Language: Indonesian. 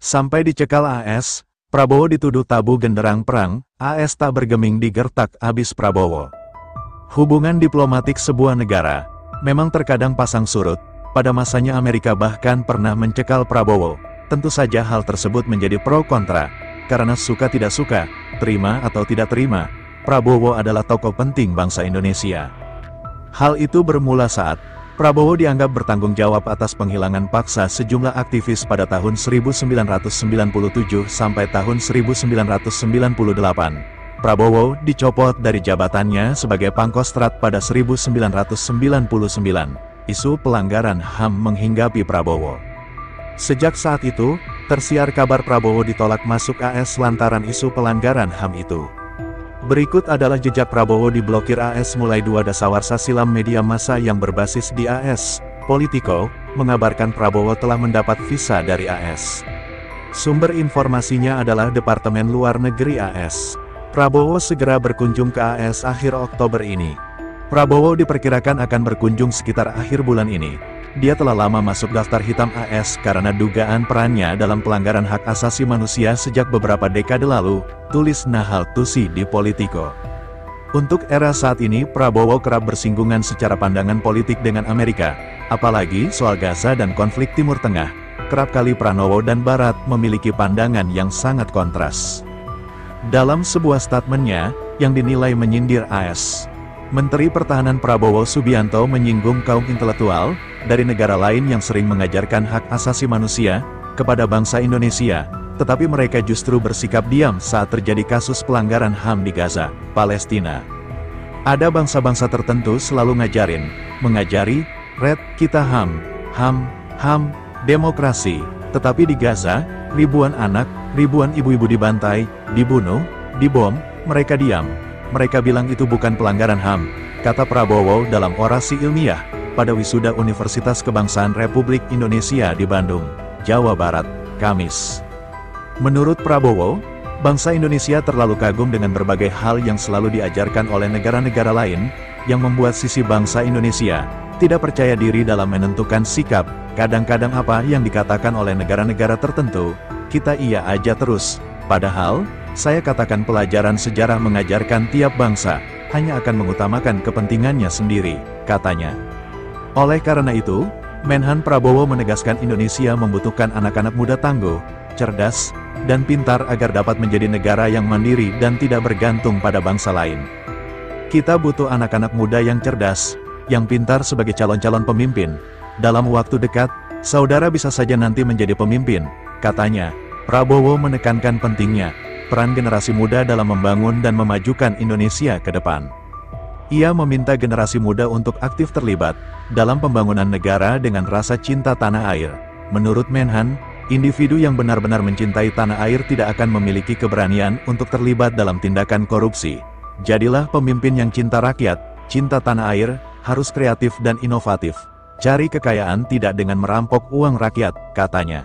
Sampai dicekal AS, Prabowo dituduh tabu genderang perang, AS tak bergeming digertak abis Prabowo. Hubungan diplomatik sebuah negara memang terkadang pasang surut. Pada masanya Amerika bahkan pernah mencekal Prabowo. Tentu saja hal tersebut menjadi pro kontra, karena suka tidak suka, terima atau tidak terima, Prabowo adalah tokoh penting bangsa Indonesia. Hal itu bermula saat Prabowo dianggap bertanggung jawab atas penghilangan paksa sejumlah aktivis pada tahun 1997 sampai tahun 1998. Prabowo dicopot dari jabatannya sebagai Pangkostrat pada 1999. Isu pelanggaran HAM menghinggapi Prabowo. Sejak saat itu, tersiar kabar Prabowo ditolak masuk AS lantaran isu pelanggaran HAM itu. Berikut adalah jejak Prabowo diblokir AS mulai 2 dasawarsa silam. Media massa yang berbasis di AS, Politico, mengabarkan Prabowo telah mendapat visa dari AS. Sumber informasinya adalah Departemen Luar Negeri AS. Prabowo segera berkunjung ke AS akhir Oktober ini. Prabowo diperkirakan akan berkunjung sekitar akhir bulan ini. Dia telah lama masuk daftar hitam AS karena dugaan perannya dalam pelanggaran hak asasi manusia sejak beberapa dekade lalu, tulis Nahal Tusi di Politico. Untuk era saat ini, Prabowo kerap bersinggungan secara pandangan politik dengan Amerika, apalagi soal Gaza dan konflik Timur Tengah. Kerap kali Pranowo dan Barat memiliki pandangan yang sangat kontras. Dalam sebuah statementnya, yang dinilai menyindir AS, Menteri Pertahanan Prabowo Subianto menyinggung kaum intelektual dari negara lain yang sering mengajarkan hak asasi manusia kepada bangsa Indonesia, tetapi mereka justru bersikap diam saat terjadi kasus pelanggaran HAM di Gaza, Palestina. Ada bangsa-bangsa tertentu selalu mengajari, Red, kita HAM, demokrasi, tetapi di Gaza, ribuan anak, ribuan ibu-ibu dibantai, dibunuh, dibom, mereka diam. Mereka bilang itu bukan pelanggaran HAM, kata Prabowo dalam orasi ilmiah pada wisuda Universitas Kebangsaan Republik Indonesia di Bandung, Jawa Barat, Kamis. Menurut Prabowo, bangsa Indonesia terlalu kagum dengan berbagai hal yang selalu diajarkan oleh negara-negara lain, yang membuat sisi bangsa Indonesia tidak percaya diri dalam menentukan sikap. Kadang-kadang apa yang dikatakan oleh negara-negara tertentu, kita iya aja terus, padahal saya katakan pelajaran sejarah mengajarkan tiap bangsa hanya akan mengutamakan kepentingannya sendiri, katanya. Oleh karena itu, Menhan Prabowo menegaskan Indonesia membutuhkan anak-anak muda tangguh, cerdas, dan pintar agar dapat menjadi negara yang mandiri dan tidak bergantung pada bangsa lain. Kita butuh anak-anak muda yang cerdas, yang pintar sebagai calon-calon pemimpin. Dalam waktu dekat, saudara bisa saja nanti menjadi pemimpin, katanya. Prabowo menekankan pentingnya peran generasi muda dalam membangun dan memajukan Indonesia ke depan. Ia meminta generasi muda untuk aktif terlibat dalam pembangunan negara dengan rasa cinta tanah air. Menurut Menhan, individu yang benar-benar mencintai tanah air tidak akan memiliki keberanian untuk terlibat dalam tindakan korupsi. Jadilah pemimpin yang cinta rakyat, cinta tanah air, harus kreatif dan inovatif. Cari kekayaan tidak dengan merampok uang rakyat, katanya.